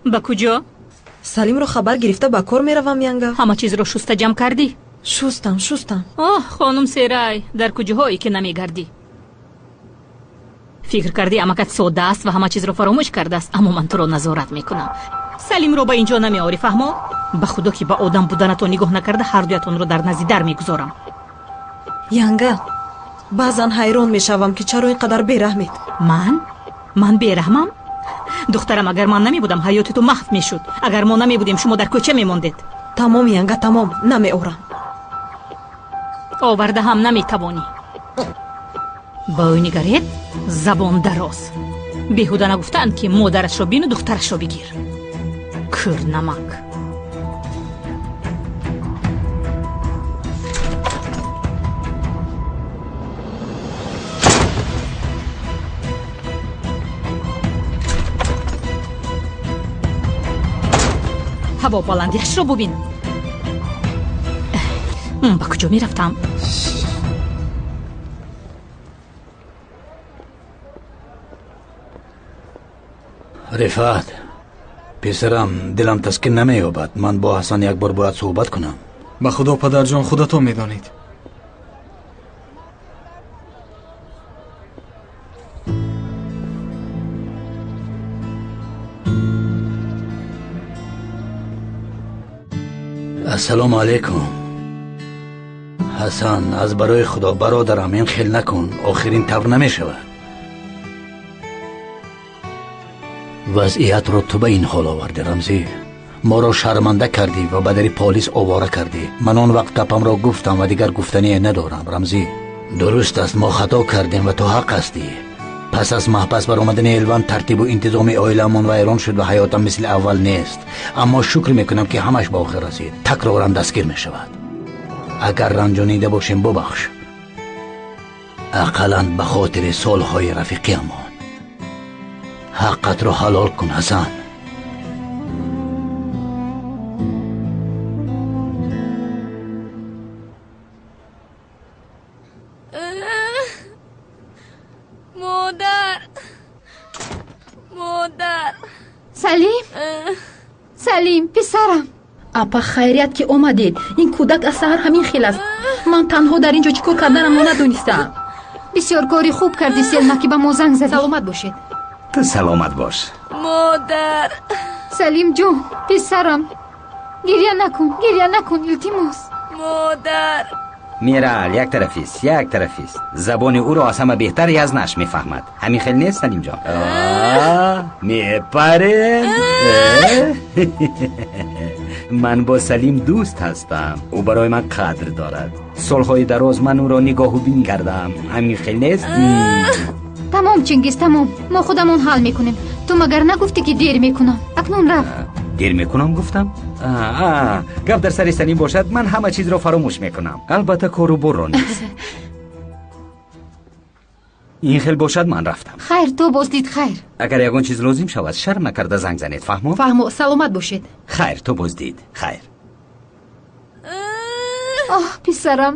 ба куҷо? салимро хабар гирифта ба кор меравам янга. ҳама чизро шуста ҷамъ кардӣ? шустам. оҳ хонум Серай, дар куҷаҳое ки намегардӣ? фикр кардӣ амакат содда аст ва ҳама чизро фаромӯш кардааст, аммо ман туро назорат мекунам. салимро ба ин ҷо намеорӣ, фаҳмо? ба худо ки ба одам буданатон нигоҳ накарда ҳардуятонро дар назди дар мегузорам. янга, баъзан ҳайрон мешавам ки чаро ин қадар бераҳмед. ман бераҳмам? духтарам, агар ман намебудам ҳаёти ту маҳв мешуд. агар мо намебудем шумо дар кӯча мемондед. тамом янга, тамом. намеорам. оварда ҳам наметавонӣ. ба ӯ нигаред? забон дароз. беҳуда нагуфтаанд ки модарашро бину духтарашро бигир. кӯрнамак. ҳаво баландиашро бубин. ба куҷо мерафтам? рифат, писарам, дилам таскин намеёбад. ман бо ҳасан як бор бояд суҳбат кунам. ба худо падарҷон, худатон медонед. ассалому алайкум. ҳасан, аз барои худо бародарам, ин хел накун. охирин тавр намешавад. вазъиятро ту ба ин ҳол овардӣ рамзӣ. моро шарманда кардӣ ва ба дари полис овора кардӣ. ман он вақт гапамро гуфтам ва дигар гуфтание надорам. рамзӣ, дуруст аст, мо хато кардем ва ту ҳақ ҳастӣ. пас аз маҳбас баромадани элван тартибу интизоми оиламон вайрон шуд ва ҳаётам мисли аввал нест. аммо шукр мекунам ки ҳамаш ба охир расид. такроран дастгир мешавад. агар ранҷонида бошем бубахш. ақаллан ба хотири солҳои рафиқиамон. ҳаққатро ҳалол кун ҳасан. модар. салим писарам. апа хайрият ки омадед. ин кӯдак аз саҳар ҳамин хел аст. ман танҳо дар ин ҷо чӣ кор карданамро надонистам. бисёр кори хуб кардӣ селма ки ба мо занг задӣ. саломат бошед. ту саломат бош. модар. салим ҷон писарам, гирья накун илтимос. модар. мирал як тарафист. забони ӯро аз ҳама беҳтар язнаш мефаҳмад. ҳамин хел нест салим ҷон? мепарем. ман бо салим дӯст ҳастам. ӯ барои ман қадр дорад. солҳои дароз ман ӯро нигоҳубинӣ кардам. ҳамин хел нест? тамом чингиз, тамом. мо худамон ҳал мекунем. ту магар нагуфтӣ ки дер мекунам? акнун раф. дер мекунам гуфтам? гап дар сари салим бошад, ман ҳама чизро фаромӯш мекунам. албатта кору бурро нест. ин хел бошад, ман рафтам. хайр, ту боздид. хайр. агар ягон чиз лозим шавад, шарм накарда занг занед. фаҳмо. саломат бошед. хайр, ту боздид. хайр. писарам.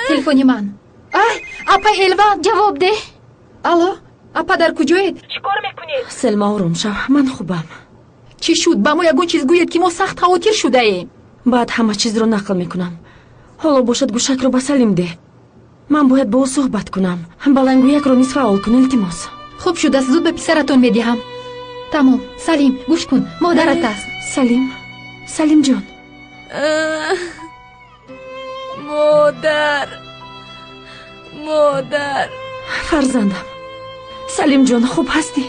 телефони ман. апа ҳелва, ҷавоб де. алло, апа дар куҷоед? чӣ кор мекунед? селма, ором шав. ман хубам. чӣ шуд? ба мо ягон чиз гӯед ки мо сахт ҳавотир шудаем. баъд ҳама чизро нақл мекунам. ҳоло бошад гӯшакро ба Салим де. ман бояд бо ӯ суҳбат кунам. балангӯякро низ фаъол кун, илтимос. хуб шудааст, зуд ба писаратон медиҳам. тамом. Салим, гӯш кун. модарат аст. Салим ҷон. модар. фарзандам. Салим ҷон, хуб ҳастӣ?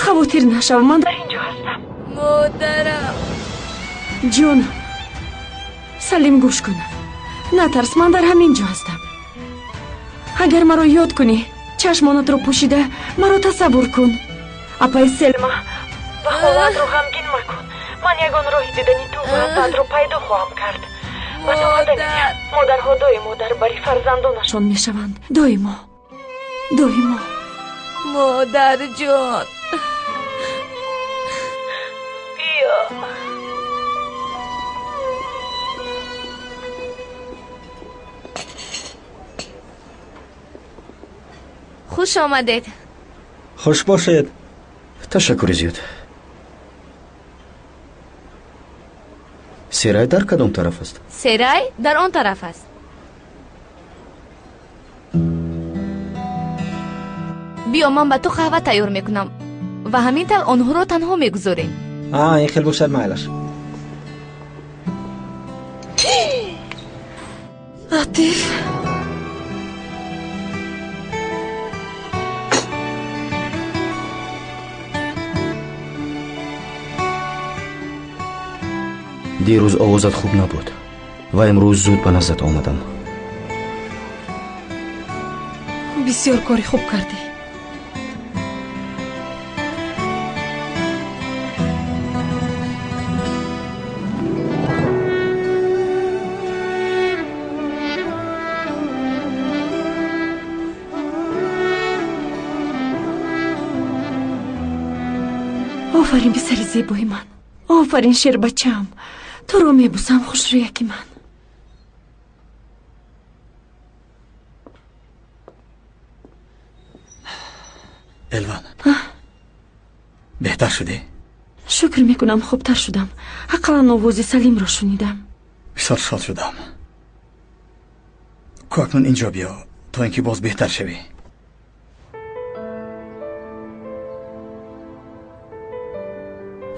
хавотир нашав, ман дар ин ҷо ҳастам. модарам. ҷонам. Салим, гӯш кун. натарс, ман дар ҳамин ҷо ҳастам. агар маро ёд кунӣ, чашмонатро пӯшида маро тасаввур кун. апай Селма, ба ҳолатро ғамгин макун. ман ягон роҳи дидани ту ва апатро пайдо хоҳам кард. ва то қадами модарҳо доимо дар бари фарзандонашон мешаванд. доимо. модарҷон. биё. хуш омадед. хуш бошед. تشکر زیاد. سرای در کدام طرف است؟ سرای در آن طرف است. بیا من به تو قهوه تیار میکنم و همین طور آنها را تنها میگذاریم. این خیلی باشد معلش. عطیف دیروز آوازت خوب نبود و امروز زود به نزدت آمدم. بسیار کاری خوب کردی. آفرین پسر زیبای من. آفرین شیر بچه‌ام. تو رو میبوسم خوش رویکی من. الوان بهتر شدی؟ شکر میکنم خوبتر شدم. حقا آواز سلیم را شنیدم. بسیار شاد شدم. اکنون اینجا بیا تا اینکه باز بهتر شوی.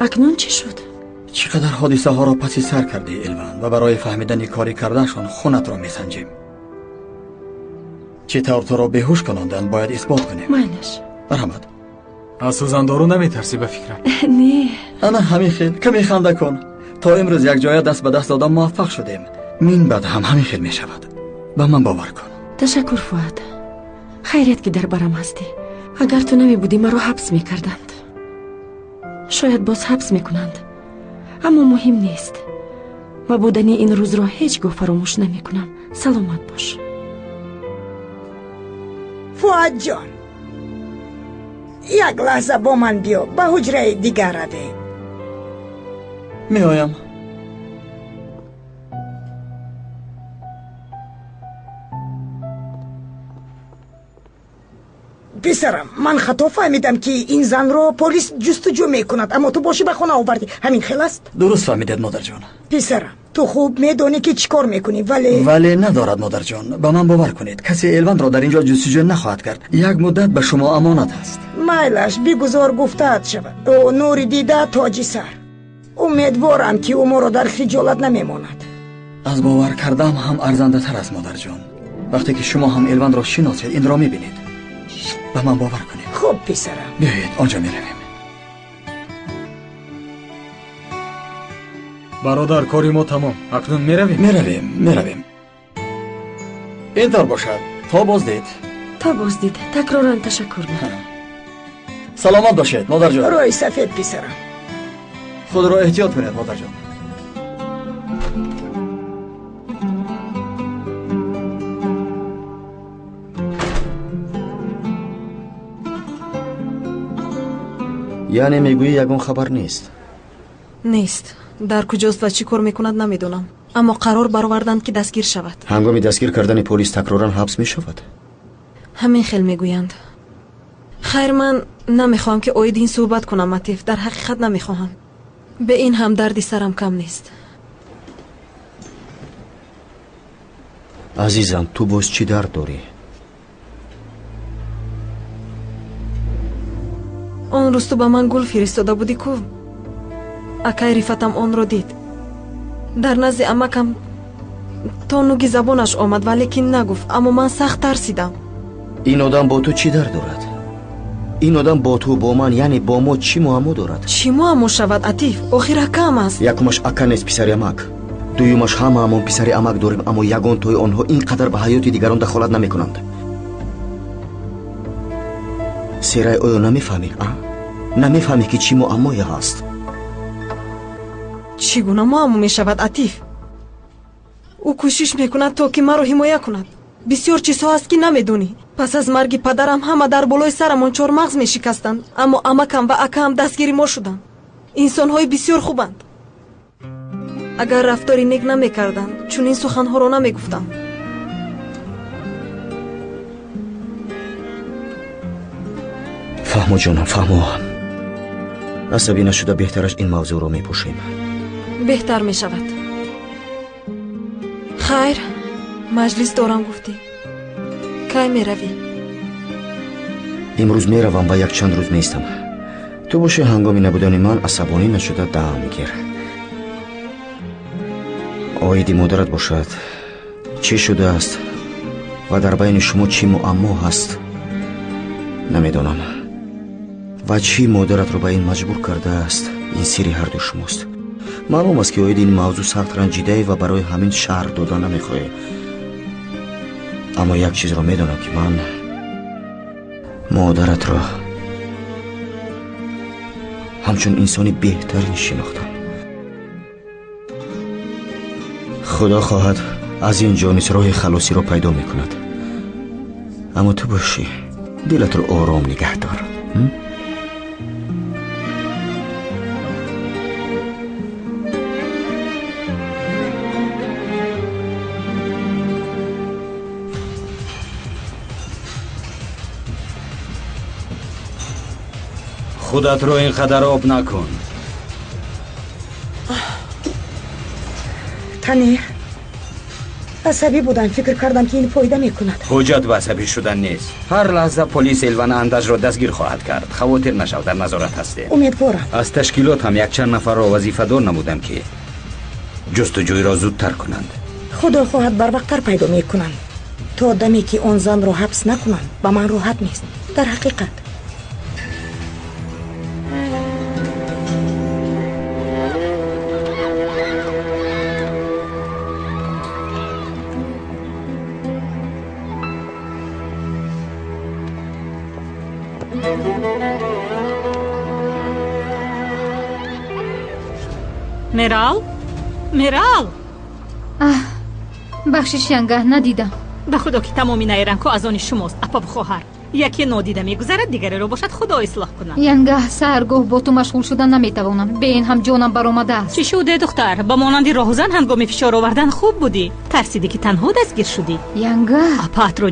اکنون چی شد؟ چقدر حادثه ها را پسی سر کردی الوان و برای فهمیدن کاری کردنشان خونت را میسنجیم. چطور تو را بیهوش کناندن باید اثبات کنیم. مایلش مرحمت. از سوزندارو نمیترسی به فکرم؟ نه انا همین خیل کمی خنده کن. تا امروز یک جای دست به دست دادن موفق شدیم. من بعد هم همین خیل می شود. به من باور کن. تشکر فؤاد. خیریت که در برم هستی. اگر تو نمی بودی مرا حبس میکردند. شاید باز حبس میکنند. اما مهم نیست. و بودنی این روز را هیچگاه فراموش نمی کنم. سلامت باش. فؤاد جان یک لحظه با من بیا به حجره دیگر رویم. می آیم. پسرم من خطا فهمیدم که این زن رو پلیس جستجو میکند اما تو باشی به خانه آوردی. همین خیل است؟ درست فهمیدید مادر جان. پسرم تو خوب میدونی که چیکار میکنی ولی ندارد مادر جان. به من باور کنید کسی الوان را در اینجا جستجو نخواهد کرد. یک مدت به شما امانت است. مایلش بگذار گفته‌ات شود. او نوری دیده تاجی سر. امیدوارم که او ما را در خجالت نمیماند. از باور کردم هم ارزنده تر است مادر جان. وقتی که شما هم الوان را شناسید این را میبینید. به من باور کنید. خوب پسرم بیایید آنجا میرویم. برادر کاری ما تمام. اکنون میرویم. اینطور باشد. تا بازدید. تکرارا تشکر میکنم. سلامت باشید مادر جان. روی سفید پسرم. خود را احتیاط کنید مادر جان. یعنی میگویی یگان خبر نیست؟ نیست. در کجاست و چی کار میکند نمیدونم. اما قرار برآوردند که دستگیر شود. هنگام دستگیر کردن پلیس تکرارا حبس میشود؟ همین خیل میگویند. خیر من نمیخوام که اویدین صحبت کنم عطیف. در حقیقت نمیخواهم. به این هم دردی سرم کم نیست. عزیزم تو باز چی درد داری؟ آن روز تو به من گل فرستاده بودی کو؟ اکای رفتم آن را دید. در نزد امکم تا نوگی زبانش آمد ولیکن نگفت. اما من سخت ترسیدم. این آدم با تو چی درد دارد؟ این آدم با تو با من یعنی با ما چی معما دارد؟ چی معما شود عطیف؟ آخر اکم است. یکمش اکا نیست پسر امک. دویمش همون پسر امک داریم اما یگان توی آنها اینقدر به حیات دیگران دخالت نمی کنند. سرای آیا نمیفهمی؟ نمیفهمی که چی معمایی هست؟ چگونه معما می شود عطیف؟ او کوشش میکند تا که مرا حمایت کند. بسیار چیزها هست که نمیدونی. پس از مرگ پدرم همه در بالای سرمان چهار مغز می شکستند اما امکم و اکم دستگیری ما شدند. انسانهای بسیار خوبند. اگر رفتاری نیک نمیکردند چون این سخنها را نمیگفتم. فهمو جانم فهمو. عصبی نشده بهترش این موضوع رو میپوشیم. بهتر می شود. خیر مجلس دارم گفتی کی می روی؟ امروز میروم و یک چند روز میستم. تو باشی هنگامی نبودن من عصبانی نشده دم میگیر. آیدی مادرت باشد چی شده است و در بین شما چی معما هست نمیدانم و چی مادرت رو به این مجبور کرده است. این سری هر دو شماست. معلوم است که آیدی این موضوع سخت رنجیده و برای همین شهر دادن نمیخواه. اما یک چیز رو میدانم که من مادرت را همچون انسانی بهترین شناختم. خدا خواهد از این جانس راه خلاصی را پیدا میکند. اما تو باشی دلت رو آرام نگه دار. خودت رو اینقدر آب نکن. تنیر عصبی بودم. فکر کردم که این فایده میکند. حجت به عصبی شدن نیست. هر لحظه پلیس الوان انداز رو دستگیر خواهد کرد. خواطر نشو، در نظارت هستی. امیدوارم. از تشکیلات هم یک چند نفر را وظیفه دار نمودم که جستجوی را زودتر کنند. خدا خواهد بر وقتتر پیدا میکنند تا دمی که اون زن رو حبس نکنند. با من راحت نیست در حقیقت. мерал бахшиш янга надидам. ба худо ки тамоми найранку аз они шумост. апа хоҳар яке нодида мегузарад дигареро бошад худо ислоҳ кунад. янга саҳаргоҳ бо ту машғул шудан наметавонам. бе ин ҳам ҷонам баромадааст. чӣ шуде духтар? ба монанди роҳузан ҳангоми фишор овардан хуб будӣ. тарсидӣ ки танҳо дастгир шудӣ? янга апаатро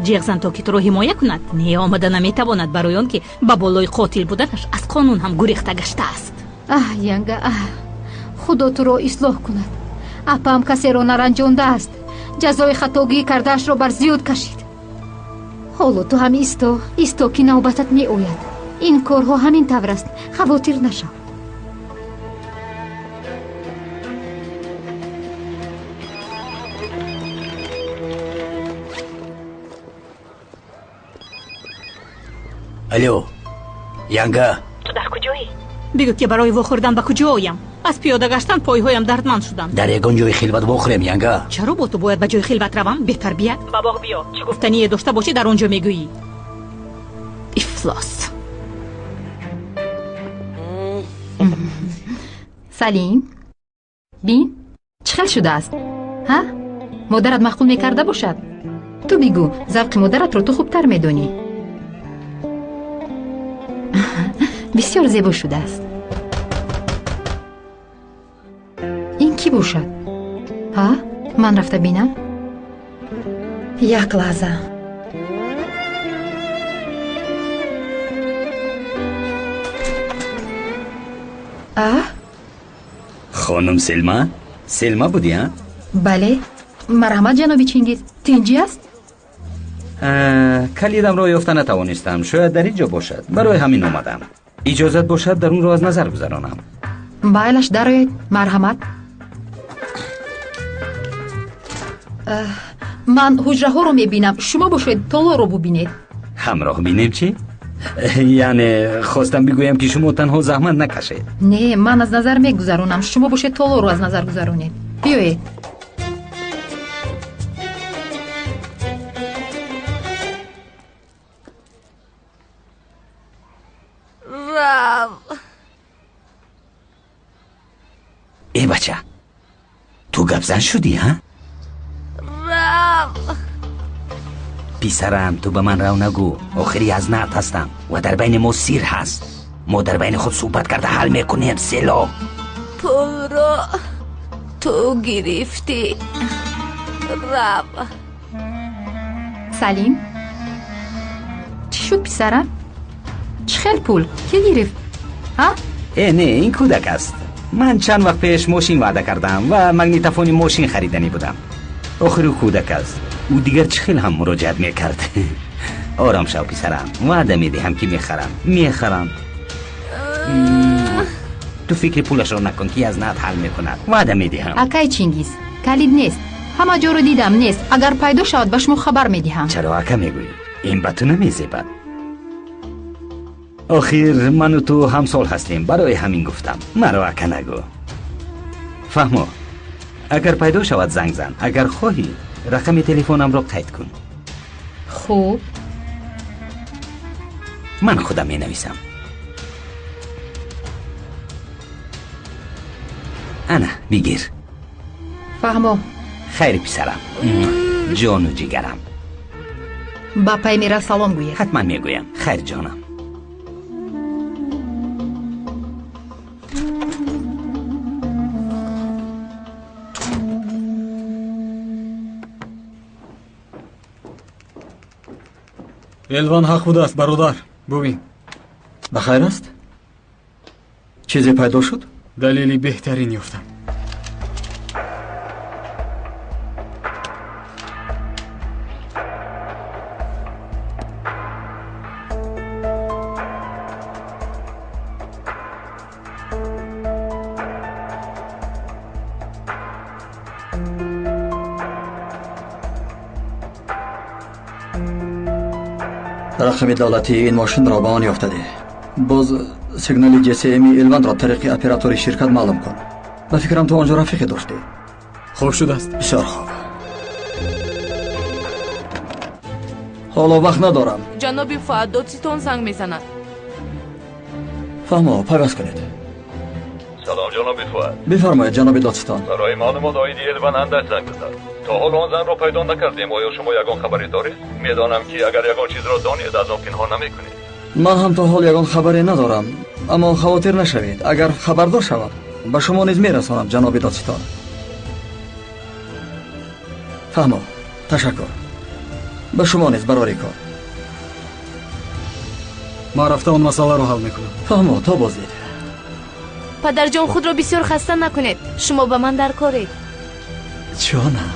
ҷиғзан то ки туро ҳимоя кунад. не омада наметавонад барои он ки ба болои қотил буданаш аз қонун ҳам гурехта гаштааст. янга худо туро ислоҳ кунад. апам касеро наранҷондааст. ҷазои хатогӣ кардаашро бар зиёд кашид. ҳоло ту ҳам исто ки навбатат меояд. ин корҳо ҳамин тавр аст. хавотир нашав. алё янга ту дар куҷоӣ? бигӯ ки барои вохӯрдан ба куҷо оям. аз пиёда гаштан пойҳоям дардманд шуданд. дар ягон ҷои хилват вохӯрем янга. чаро бо ту бояд ба ҷои хилват равам? беҳтар бия ба боғ биё. чӣ гуфтание дошта бошӣ дар он ҷо мегӯӣ. ифлос. салим бин чӣ хел шудааст? ҳа модарат махқул мекарда бошад? ту бигӯ завқи модаратро ту хубтар медонӣ. бисёр зебо шудааст. ин кӣ бошад? ҳа ман рафта бинам. як лаҳза. خانم سلما بودی ها؟ бале марҳамат ҷаноби чингиз. тинҷӣ аст? калидам ро ёфта натавонистам. шояд дар ин ҷо бошад. барои ҳамин омадам. иҷозат бошад дар онро аз назар гузаронам. байлаш дарояд. марҳамат. ман ҳуҷраҳоро мебинам. шумо бошед толоро бубинед. ҳамроҳ бинем чӣ? яъне хостам бигӯям ки шумо танҳо заҳмат накашед. не ман аз назар мегузаронам. шумо бошед толоро аз назар гузаронед. биёед. бача ту гапзан шудӣ ҳа? писарам ту ба ман рав нагӯ. охири аз нат ҳастам ва дар байни мо сир ҳаст. мо дар байни худ суҳбат карда ҳал мекунем. село пулро ту гирифтӣ. рав. салим чӣ шуд писарам? чӣ хел пул? кӣ гирифт? ҳа نه این کودک است. من چند وقت پیش ماشین وعده کردم و مگنیتوفون ماشین خریدنی بودم. آخر کودک است. او دیگر چه خیلی هم مراجعت میکرد. آرام شو پسرم، وعده میدهم که میخرم. تو فکر پولش رو نکن که از نت حل میکند. وعده میدهم. اکای چینگیز کلید نیست، همه جا رو دیدم نیست. اگر پیدا شود به شما خبر میدهم. چرا اکا میگویی؟ این به تو نمیزیبد. آخر من و تو همسال هستیم، برای همین گفتم. مرا اکا نگو. فهمو، اگر پیدا شود زنگ زن. اگر خواهی رقم تلفنم را قید کن. خوب، من خودم می نویسم. انا بگیر. فهمو. خیر پسرم، جان و جگرم. با پای میرا سلام گوید. حتما میگویم. خیر جانم. الوان حق بوده است برادر. ببین. بخیر است؟ چیزی پیدا شد؟ دلیلی بهترین یافتم. رقم دولتی این ماشین را به آن یافتده. باز سیگنال جسیمی الوان را طریق اپراتوری شرکت معلوم کن. به فکرم تو آنجا رفیقی داشتی. خوب شده است. بسیار خوب. حالا وقت ندارم. جناب فؤاد دوتیتون زنگ میزند. فهمو، پیوست کنید. سلام جناب فؤاد. بفرمایید جناب دادستان. برای معلومات آیدی الوان اندک زنگ بزد. تا حال آن زن را پیدا نکردیم. آیا شما یگان خبری دارید؟ میدانم که اگر یگان چیز را دانید از آن پنهان نمیکنید. من هم تا حال یگان خبری ندارم، اما خواطر نشوید. اگر خبردار شود به شما نیز میرسانم جناب دادستان. فهمو، تشکر. به شما نیز برای کار. ما رفته اون مسئله رو حل میکنم. فهمو، تا بازدید. پدر جان خود را بسیار خسته نکنید. شما به من در کارید. جانم.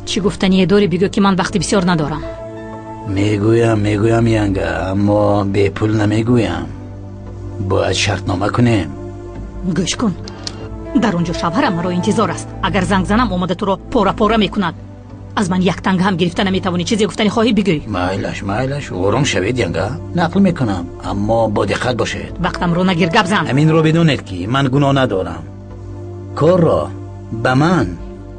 چی گفتنی داری بگو که من وقتی بسیار ندارم. میگویم ینگه، اما به پول نمیگویم. باید شرط نامه کنیم. گوش کن، در اونجا شوهرم مرا انتظار است. اگر زنگ زنم اومده تو رو پورا میکند. از من یک تنگ هم گرفته نمیتوانی. چیزی گفتنی خواهی بگوی. مایلش آرام شوید ینگه. نقل میکنم، اما با دقت باشید. وقتم رو نگیر گپ زن. همین رو بدونید که من گناه ندارم. کار را به من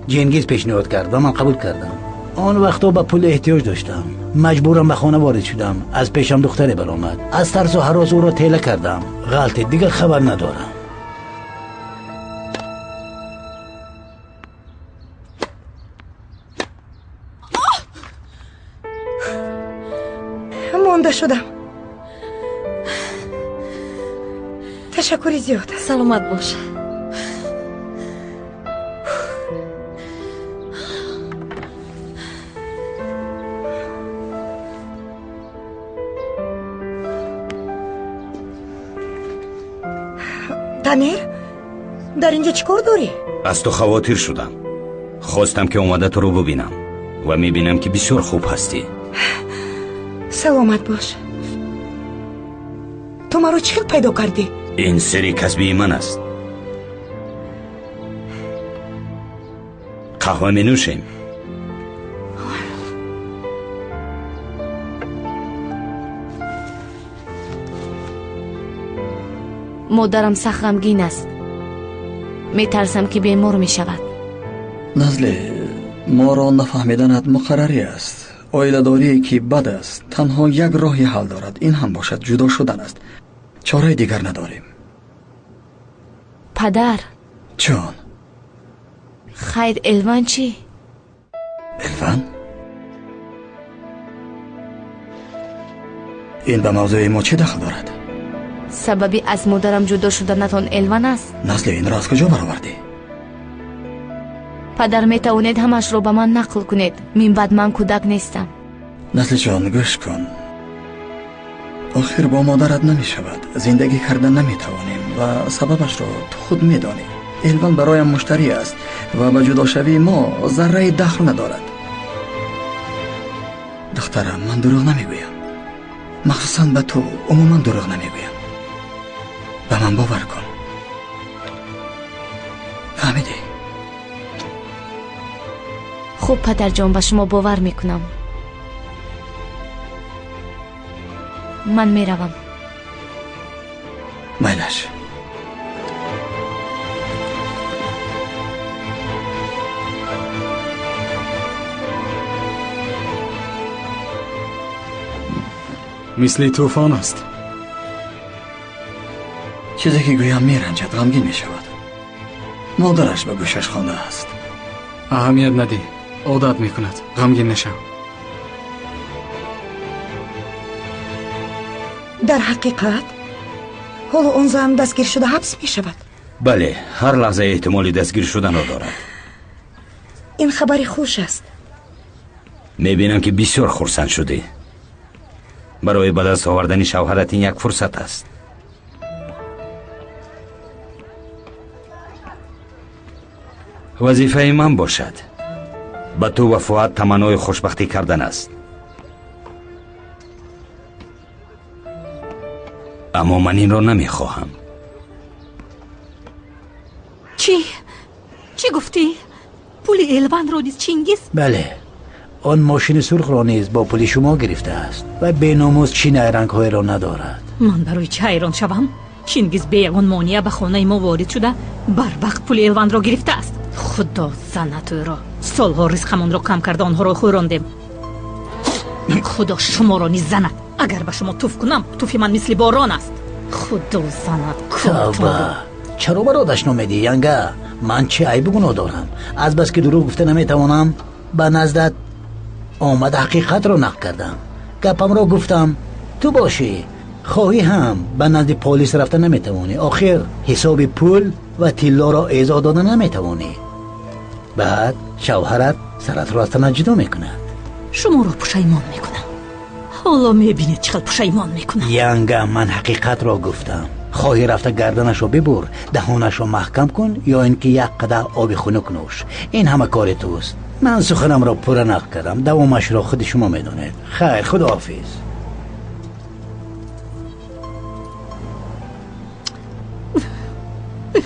جنگیز پیشنهاد کرد و من قبول کردم. آن وقتا به پول احتیاج داشتم. مجبورم به خانه وارد شدم. از پیشم دختری برآمد. از ترس و هراس او را تیله کردم. غلطی دیگر خبر ندارم. مانده شدم. تشکری زیاد. سلامت باش. تنیر، در اینجا چیکار داری؟ از تو خواطر شدم. خواستم که اومده تو رو ببینم و میبینم که بسیار خوب هستی. سلامت باش. تو مرا چی پیدا کردی؟ این سری کسبی من است. قهوه می نوشیم. مادرم سخت غمگین است. میترسم که بیمار میشود. نزله، ما را نفهمیدنت مقرری است. عائله داری که بد است. تنها یک راهی حل دارد، این هم باشد جدا شدن است. چاره دیگر نداریم. پدر جان، خیر الوان چی؟ الوان؟ این به موضوع ما چه دخل دارد؟ سببی از مادرم جدا شدنتان الوان است. نسل این را از کجا برآوردی؟ پدر میتواند همش رو به من نقل کنید. من بعد من کودک نیستم. نسل جان گوش کن. آخر با مادرت نمی شود. زندگی کردن نمی توانیم و سببش را تو خود می دانی. الوان برایم مشتری است و به جدا شوی ما ذره دخل ندارد. دخترم من دروغ نمی گویم. مخصوصا به تو عموما دروغ نمی گویم. به من باور کن. فهمیدی؟ خوب پدر جان به شما باور میکنم. من میروم. میلش. مثل طوفان است. چیزی که گویم میرنجد غمگین میشود. مادرش به گوشش خوانده است. اهمیت ندی. عادت میکند. غمگین نشو. در حقیقت حالا اون زن دستگیر شده حبس می شود. بله، هر لحظه احتمالی دستگیر شدن را دارد. این خبری خوش است. میبینم که بسیار خرسند شدی. برای به دست آوردن شوهرت این یک فرصت است. وظیفه من باشد به تو و فؤاد تمنای خوشبختی کردن است. اما من این را نمیخواهم. چی گفتی؟ پول الوان رو نیز چینگیز؟ بله، آن ماشین سرخ را نیز با پول شما گرفته است و به ناموس چین رنگ های را ندارد. من برای چه حیران شوم؟ چینگیز به یگان مانیه به خانه ما وارد شده بر وقت پول الوان را گرفته است. خدا زنت او را. سالها رزقمان را کم کرده آنها را خوراندیم. خدا شما را نیز زند. اگر به شما توف کنم توف من مثل باران است. خدا زند توبه. چرا برادش نمیدی ینگه؟ من چه عیب گناه دارم؟ از بس که دروغ گفته نمیتوانم به نزدت آمد حقیقت را نقل کردم. گپم را گفتم تو باشی خواهی هم به نزد پلیس رفته نمیتوانی. آخر حساب پول و تیلا را ایزا داده نمیتوانی. بعد شوهرت سرت را از تنت جدا میکند. شما را پشیمان میکنم. حالا میبینید چقدر پشیمان میکنم. ینگه من حقیقت را گفتم. خواهی رفته گردنش را ببر، دهانش را محکم کن یا اینکه یک قدح آب خنک نوش. این همه کار توست. من سخنم را پوره نقل کردم. دوامش را خود شما میدونید. خیر، خداحافظ.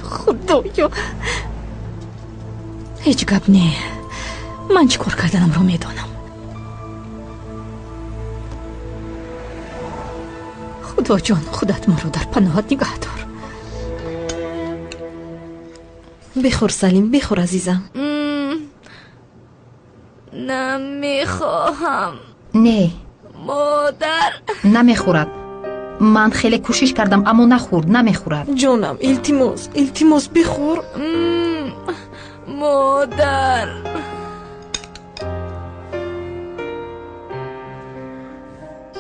خدایا هیچ گپ نه. من چی کار کردنم را میدانم. خدا جان خودت ما رو در پناهت نگه دار. بخور سلیم، بخور عزیزم. نمیخواهم. نه مادر نمیخورد. من خیلی کوشش کردم اما نخورد. نمیخورد. جانم التماس بخور. مادر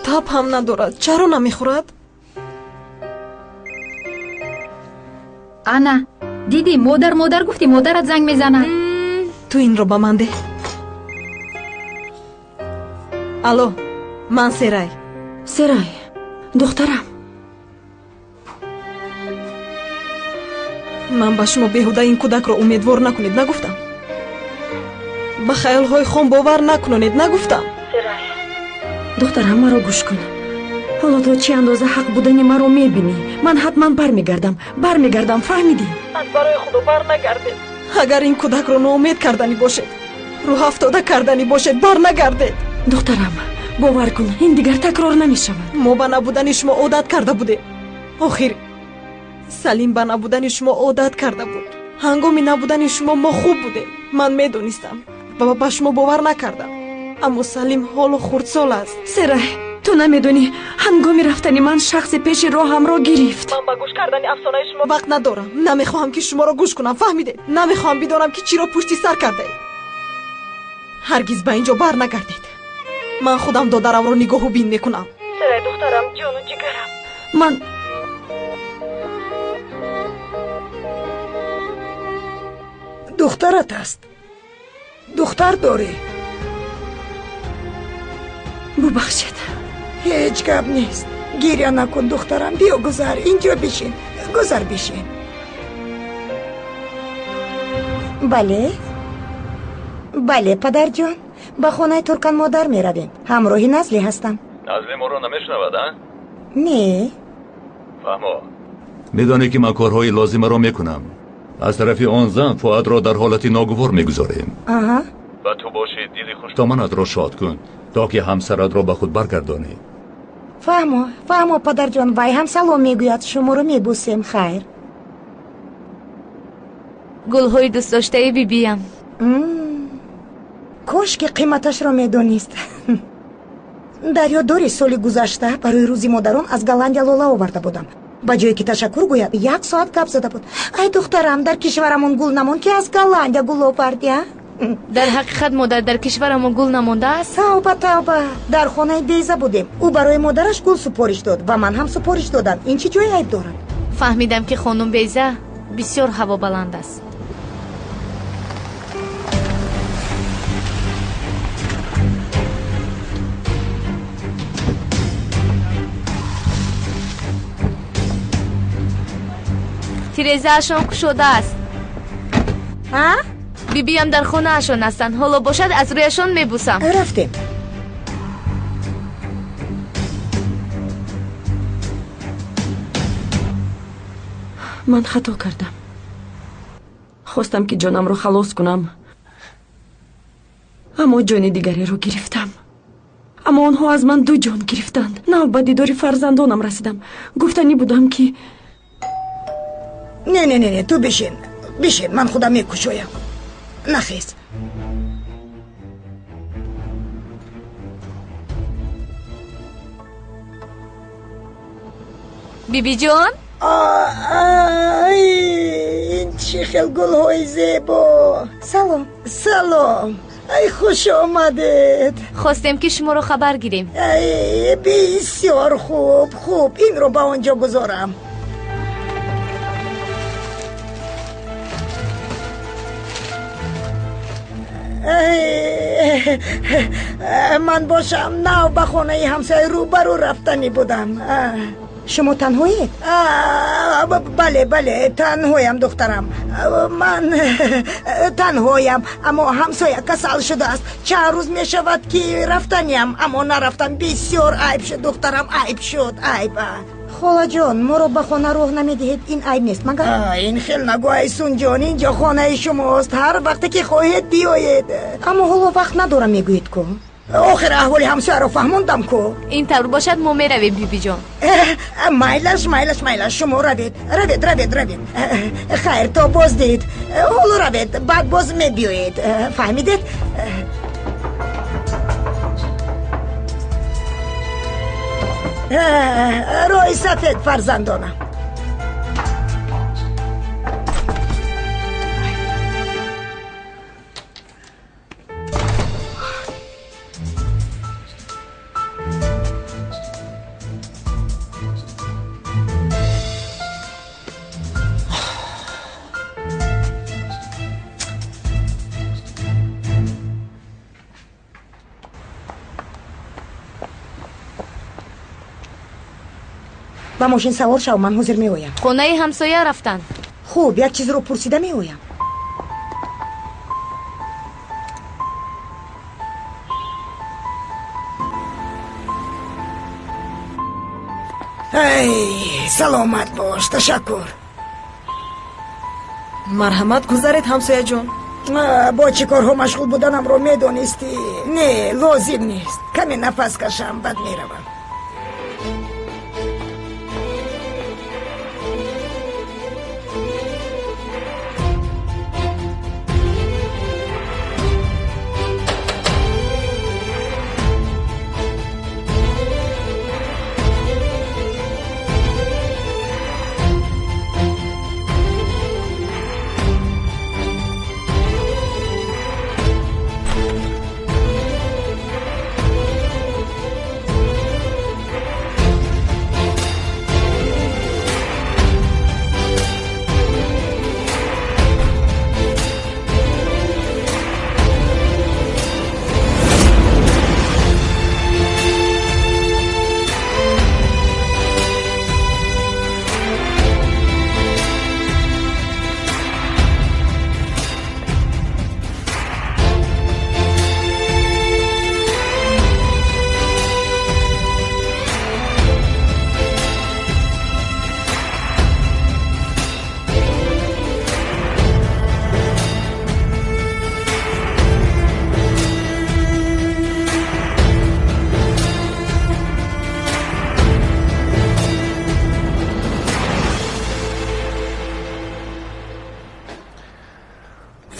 تب هم ندارد. چرا نمیخورد؟ انا دیدی مادر گفتی. مادرت زنگ میزنه. تو این رو به من ده. الو، من سرای دخترم. من به شما بیهوده این کودک را امیدوار نکنید نگفتم؟ به خیالهای خام باور نکنید نگفتم؟ دخترم مرا گوش کن. حالا تو چه اندازه حق بودنی مرا میبینی. من حتما برمیگردم. فهمیدی؟ از برای خدا بر نگردید. اگر این کودک را ناامید کردنی باشد، رو افتاده کردنی باشد، بر نگردید. دخترم باور کن این دیگر تکرار نمیشود. ما به نبودن شما عادت کرده بوده. آخر سلیم به نبودن شما عادت کرده بود. هنگام نبودن شما ما خوب بوده. من میدونستم و به شما باور نکردم. اما سلیم حالا خردسال است. سرای تو نمیدونی هنگامی رفتنی من شخص پیش راهم را گرفت. من با گوش کردن افسانه شما وقت ندارم. نمیخواهم که شما را گوش کنم، فهمیده؟ نمیخواهم بدونم که چی را پشتی سر کرده. هرگز به اینجا بر نگردید. من خودم دادرم رو نگاه و بین میکنم. سرای دخترم، جان و جگرم. من دخترت است. دختر داری؟ ببخشید. هیچ گپ نیست. گریه نکن دخترم. بیا گذر اینجا بشین. گذر بشین. بله پدر جان، به خانه ترکان مادر می رویم. همراهی نزلی هستم. نزلی ما رو نمیشنود ها؟ نه. فهمو. میدانی که من کارهای لازم را میکنم. از طرف آن زن فؤاد را در حالتی ناگوار میگذاریم. و تو باشی دیلی خوش. دامنت را شاد کن تا که همسرت را به خود برگردانی. فهمو پدر جان. وای هم سلام میگوید. شما رو میبوسیم. خیر. گلهای دوست داشته بیبیم. کاش که قیمتش را میدونست. دریاداری سالی گذشته برای روزی مادران از گلندیا لولا آورده بودم. با جایی که تشکر گوید 1 ساعت گپ زده بود. ای دخترم، در کشورمون گل نمون که از گلندیا گل آوردی. در حقیقت مادر در کشورمون گل نمونده است. توبه. در خانه بیزه بودیم. او برای مادرش گل سپارش داد و من هم سپارش دادم. این چه جای عیب دارد؟ فهمیدم که خانم بیزه بسیار هوا بلند است. تیرزه اشان کشوده است. بیبیم در خانه اشان هستند. حالا باشد از رویشان میبوسم. رفتیم. من خطا کردم. خواستم که جانم رو خلاص کنم، اما جان دیگری رو گرفتم. اما آنها از من 2 جان گرفتند. نه، به دیدار فرزندانم رسیدم. گفتنی بودم که نه تو بشین. من خودم میکشایم. نخیز. بیبی جان، این چه خیلی گل‌های زیبا. سلام. ای خوش آمدید. خواستیم که شما رو خبر گیریم. ای بسیار خوب. این رو با آنجا گذارم. من باشم نه، به خانه همسایه روبرو رفتنی بودم. شما تنهایید؟ بله تنهایم دخترم. من تنهایم، اما همسایه کسل شده است. چند روز می شود که رفتنیم، اما نرفتم. بسیار عیب شد دخترم. عیب شد. خاله جان، ما رو به خانه روح نمیدهید. این عیب نیست مگر؟ این خیلی نگو ایسون جان. اینجا خانه شماست. هر وقتی که خواهید بیایید. اما حالا وقت ندارم میگویید که آخر احوالی همسایه رو فهموندم که این طور باشد ما میرویم بیبی جان. مایلش شما روید. خیر تا باز دید. حالا روید، بعد باز میبیایید. فهمیدید؟ روی سفید فرزندانم. با ماشین سوار شو، من حاضر می آیم. خانه همسایه رفتن. خوب، یک چیز رو پرسیده می آیم. سلامت باش. تشکر. مرحمت گذارید همسایه جان. با چی کارها مشغول بودنم رو می دانستی؟ نه لازم نیست. کمی نفس کشم بعد می روم.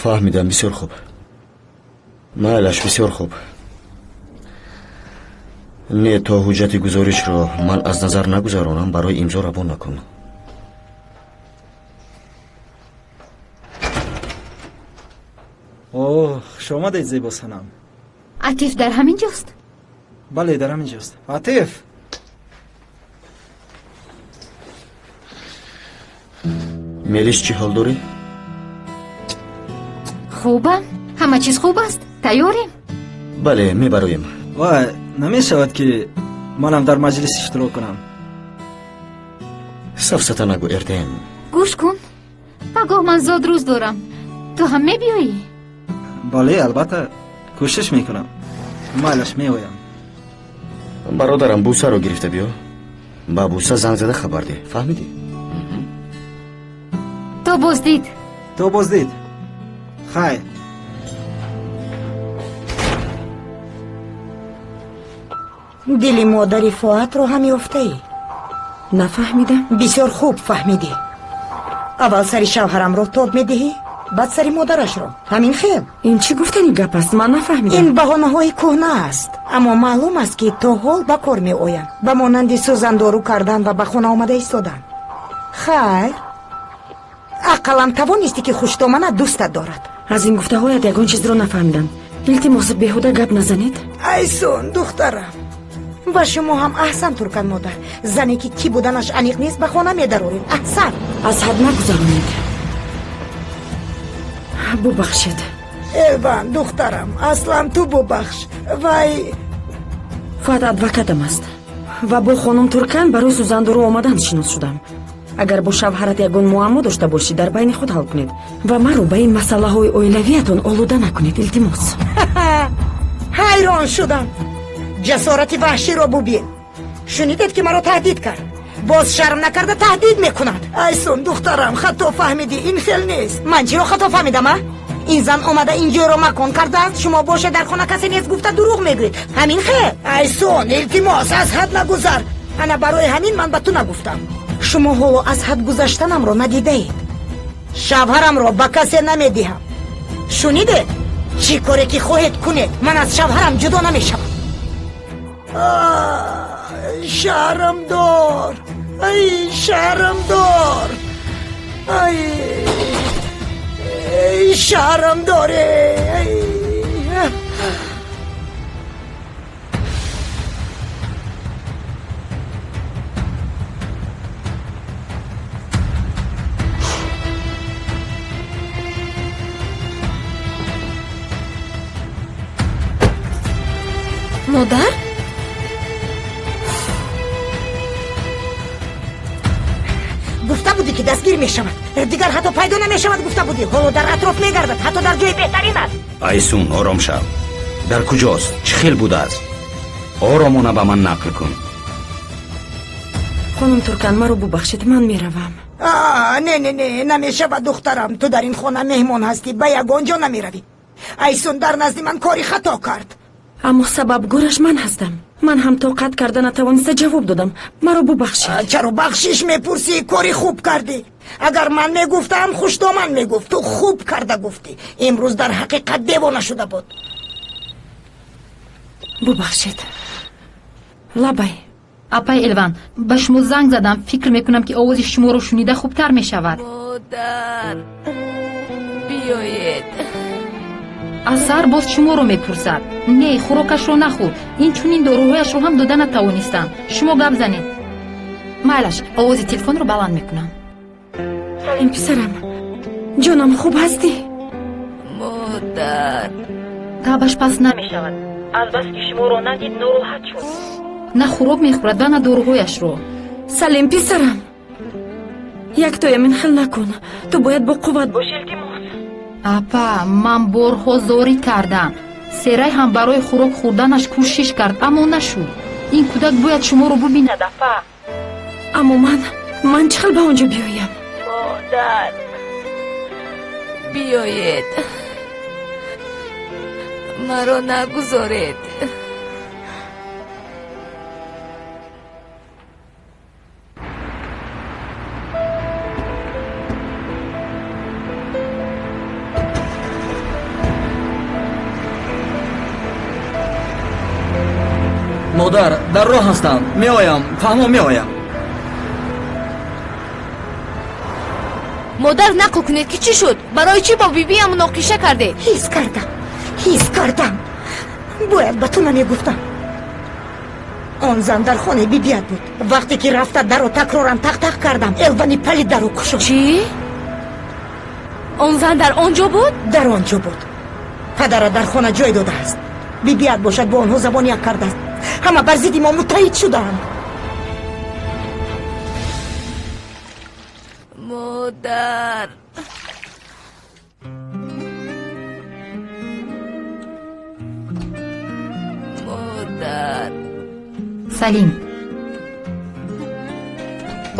فهمیدم. بسیار خوب. مالش بسیار خوب. نه تا حجت گزارش رو من از نظر نگذارانم برای امضا روان نکن. اوه شما دید زیبا سنم. عطیف در همین جاست؟ بله در همین جاست. عطیف میلیش چی حال داری؟ خوبم. همه چیز خوب است. تیاریم؟ بله میبرایم. و نمی شود که منم در مجلس اشتراک کنم. سفسته نگو اردن. گوش کن. پگاه من زاد روز دارم. تو هم می بیایی؟ بله البته کوشش میکنم. مالش میایم. برادرم بوسه رو گرفته بیا. با بوسه زنگ زده خبر ده. فهمیدی؟ تو بازدید. تو بازدید. خیر. دلی مادری فؤاد رو هم یافته ای؟ نفهمیدم. بسیار خوب فهمیدی. اول سری شوهرم رو تاب میدهی، بعد سری مادرش رو. همین خیل. این چی گفتنی گپ است؟ من نفهمیدم. این بهانه های کهنه است، اما معلوم است که تا حال به کار می آیند. به مانند سوزندارو کردن و به خانه آمده ایستادن. خیر، عقلم توانستی که خوشدامنه دوستت دارد. از این گفته هایت یگان چیز رو نفهمیدم. التماس بیهوده گپ نزنید. ایسون دخترم، و شما هم احسن ترکن مادر. زنی که کی بودنش انیق نیست به خانه می درورید. احسن. از حد نگذرانید. ببخشید. ایوان دخترم، اصلا تو ببخش. وای فقط ادوکاتم است و با خانم ترکن برای سوزندارو آمدن شناس شدم. اگر با شوهرت یگان معما داشته باشید در بین خود حل کنید و مرا به این مسئله های اولویتون آلوده نکنید. التماس. حیران شدم. جسارت وحشی رو ببین. شنیدید که مرا تهدید کرد. باز شرم نکرده تهدید میکند. ایسون دخترم، خطا فهمیدی. این خیل نیست. من چی رو خطا فهمیدم؟ این زن اومده اینجا رو مکن کرده است. شما باشه در خانه کسی نیست گفته دروغ میگوید. همین خیل. ایسون التماس از حد نگذر. انا برای همین من به تو نگفتم. شما حالا از حد گذشتنم رو ندیده اید. شوهرم رو به کسی نمیدهم. شنیده؟ چی کاری که خواهید کنید من از شوهرم جدا نمیشم. شرم دار. ای شرم دار. ای شرم داره. مادر؟ گفته بودی که دستگیر می شود. دیگر حتی پیدا نمی شود. گفته بودی حالا در اطراف می گردد. حتی در جای بهترین است. ایسون آرام شو. در کجاست؟ چه خیل بوده است؟ آرامانه به من نقل کن. خانم ترکن مرا ببخشید. من میروم. نه نمی شود دخترم. تو در این خانه مهمان هستی. به یگان جا نمی روی. ایسون در نزد من کاری خطا کرد. اما سبب گورش من هستم. من هم طاقت کرده نتوانسته جواب دادم. مرا ببخشید. چرا بخشش میپرسی؟ کاری خوب کردی. اگر من میگفتم خوشدامن میگفت. تو خوب کرده گفتی. امروز در حقیقت دیوانه شده بود. ببخشید. لبای اپای الوان به شما زنگ زدم. فکر میکنم که آواز شما رو شنیده خوبتر میشود. مادر بیایید. از سر باز شما رو میپرسد. نه خوراکش رو نخور. این چون این داروهایش رو هم داده نتوانستم. شما گپ زنید. مالش آواز تلفن رو بلند میکنم. این پسرم جانم خوب هستی؟ مادر گپش پس نمیشود. از بس که شما رو ندید ناراحت شد. نه خوراک میخورد و نه داروهایش رو. سلیم پسرم، یک توی من خل نکن. تو باید با قوت باشی. التماس. اپا من بارها زاری کردم. سرای هم برای خوراک خوردنش کوشش کرد اما نشد. این کودک باید شما رو ببیند. اپا اما من چخل به اونجا بیایم؟ مادر بیایید. مرا نگذارید. модар дар роҳ ҳастам. Меоям, фаҳмо меоям. модар нақл кунед ки чӣ шуд? барои чӣ бо бибиам муноқиша карде? ҳис кардам. бояд ба ту намегуфтам. он зан дар хонаи бибият буд. вақте ки рафта даро такроран тақ кардам, элвани палид даро кушод. чӣ? он зан дар он ҷо буд? дар он ҷо буд. падара дар хона ҷой додааст. бибият бошад бо онҳо забониак кардааст. ҳама бар зидди мо муттаҳид шудаанд. модар салим,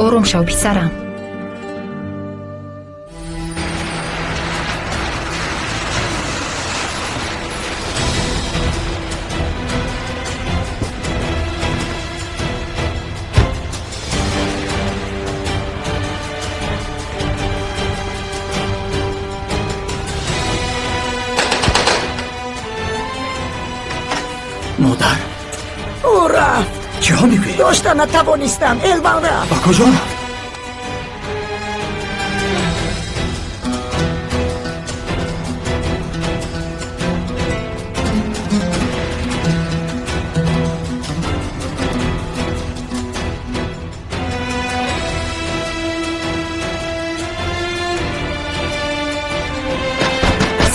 ором шав писарам. مادر او رفت. چی ها میگویی؟ داشتم نتوانستم. الوان رفت. با کجا رفت؟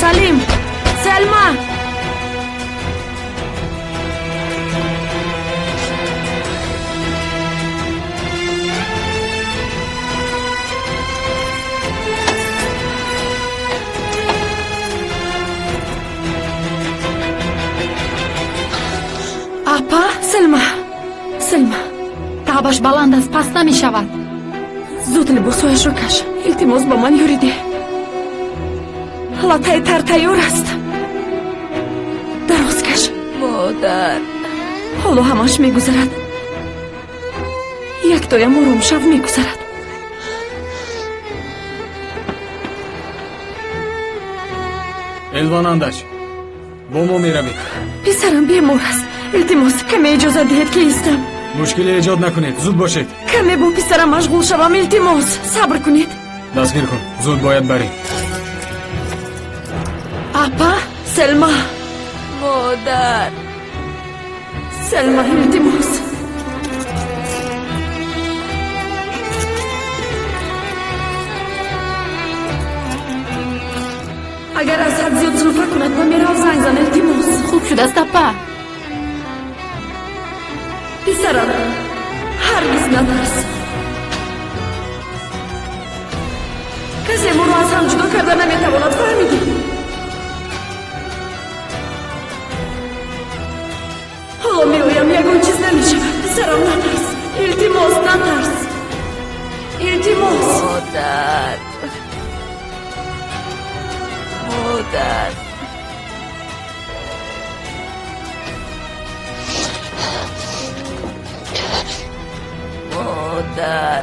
سلیم، سلما. апа, سلما табаш баланд аст, паст намешавад. زود لباسهایش رو کش. التماس با من یوریده. لاتای تر تیار است. دراز کش. مادر حالا همش میگذرد. یک تایم آرام شو میگذرد. الوان انداش با ما میروید. پسرم بیمار است. التماس کمی اجازه دهید که ایستم. مشکلی ایجاد نکنید، زود باشید. کمی با پسرم مشغول شوم. التماس صبر کنید. دستگیر کن، زود باید بریم. اپا، سلما. مادر سلما، التماس. اگر از حد زیاد زلفه کند من میرم زنگ زن. التماس. خوب شده است اپا. پسرم هرگز نترس. کسی ما رو از هم جدا کرده نمیتواند. فهمیدی؟ حالا میگویم یگان چیز نمیشود. پسرم نترس. التماس نترس. التماس. مادر مادر مادر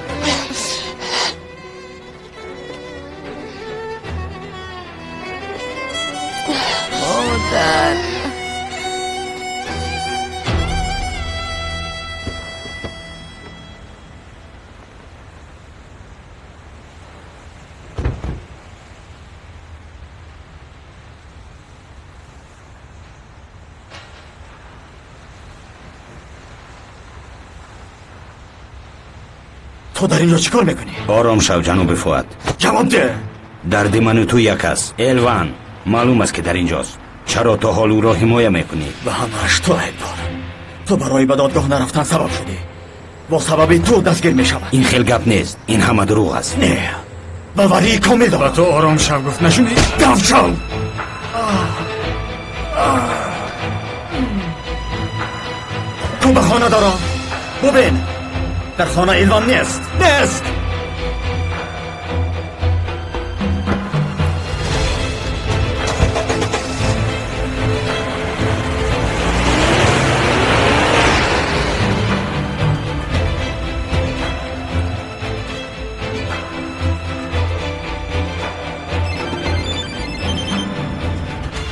مادر تو در اینجا چیکار میکنی؟ آرام شو جناب فؤاد. جواب ده. درد من و تو یک است. الوان معلوم است که در اینجاست. چرا تا حال او را حمایت میکنی؟ و همش تو عیب دار. تو برای به دادگاه نرفتن سبب شدی. با سبب تو دستگیر میشود. این خیلی گپ نیست. این همه دروغ است. نه، باوری کامل دارم. تو آرام شو گفت نشونی؟ دم شو. تو به خانه دارم. ببین در خانه الوان نیست.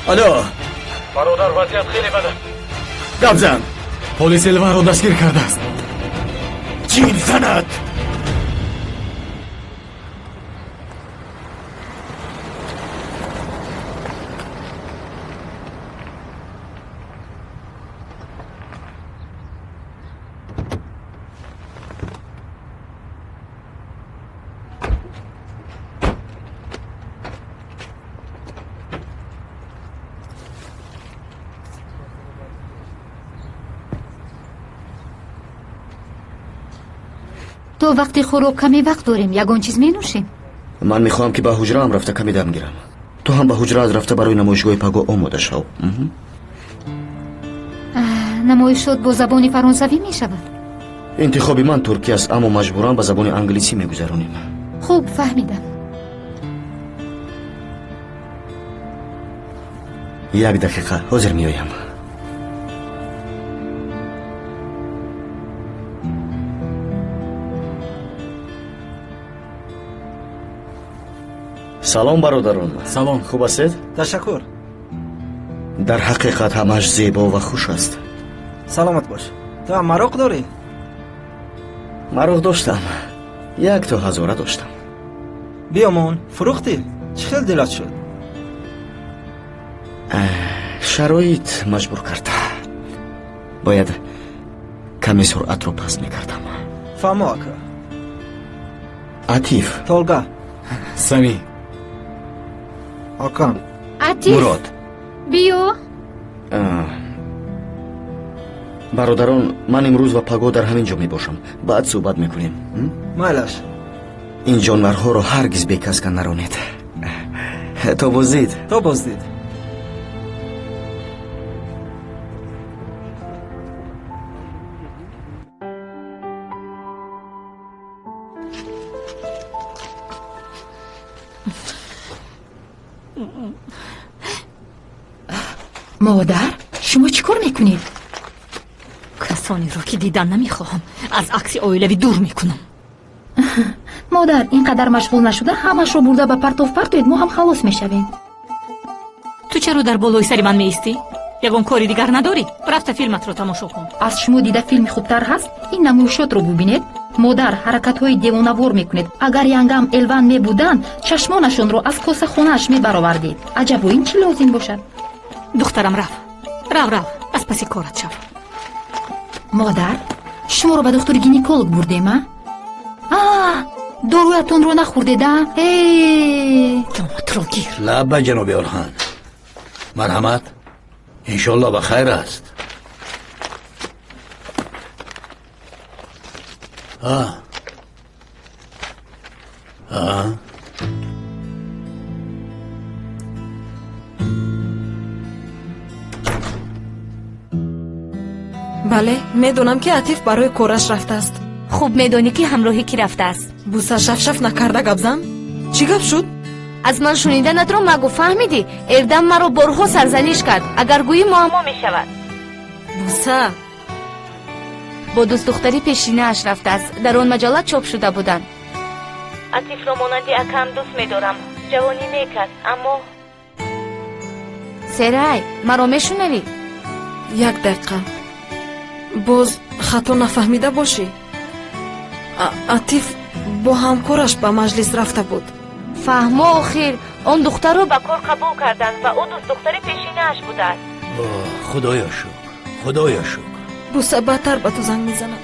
الو برادر وضعیت خیلی بده. گپ زن. پلیس الوان رو دستگیر کرده است. جین زند. تو وقتی خوراک کمی وقت داریم یگان چیز می نوشیم. من میخوام که به حجره هم رفته کمی دم گیرم. تو هم به حجره از رفته برای نمایشگاه پگو آماده شو. نمایشات با زبان فرانسوی می شود؟ انتخابی من ترکی است اما مجبورم به زبان انگلیسی میگذرونیم. خوب فهمیدم. یک دقیقه حاضر میایم. سلام برادران. سلام. خوب هستید؟ تشکر. در حقیقت همش زیبا و خوش است. سلامت باش. تو هم مرغ داری؟ مرغ داشتم. یک تا هزاره داشتم. بیامون فروختی؟ چه خیلی دلت شد؟ شرایط مجبور کرد. باید کمی سرعت رو پس میکردم. فهمو اکا. عطیف. تولگا. سمی. آکان. عطیف. مراد. بیو. برادران من امروز و پگو در همین جا می باشم. بعد صحبت میکنیم. مایلش. این جانورها رو هرگز به کس نرانید. تو بازدید. تو بازدید. مادر شما چیکار میکنید؟ کسانی را که دیدن نمیخواهم از عکس اویلوی دور میکنم. مادر اینقدر مشغول نشده همش رو برده به پرتو پرتوید ما هم خلاص میشویم. تو چرا در بالای سری من میستی؟ یگان کاری دیگر نداری؟ رفته فیلمت رو تماشا کن. از شما دیده فیلمی خوبتر هست؟ این نمایشات رو ببینید. مادر حرکت‌های دیوانه‌وار میکنید. اگر ینگم الوان میبودن چشمانشون رو از کاسه خونه‌اش میبرآوردید. عجب و این چی لازم باشد؟ دخترم رفت. از پس کارت شو. مادر شما رو به دکتر گینیکولوگ بردیم دارویتون رو نخوردید؟ جامت رو گیر. لب جناب اورخان. مرحمت. انشالله به خیر است. بله میدونم که عطیف برای کارش رفته است. خوب میدونی که همراهی کی رفته است؟ بوسه شفشف نکرده گبزن؟ چی گپ شد؟ از من شنیدنت رو مگو فهمیدی؟ اردم مرا برها سرزنش کرد. اگر گویی معما میشود. بوسه با دوست دختری پیشینه اش رفته است. در آن مجلات چاپ شده بودند. عطیف را مانندی اکم دوست میدارم. جوانی میکرد اما سرای مرا میشنوی؟ یک دقیقه باز خطا نفهمیده باشی. عطیف با همکارش به مجلس رفته بود. فهمو آخر آن دختر رو به کار قبول کردند و او دوست دختر پیشینه اش بوده است. خدایا شکر. بوسه بدتر به تو زنگ میزنم.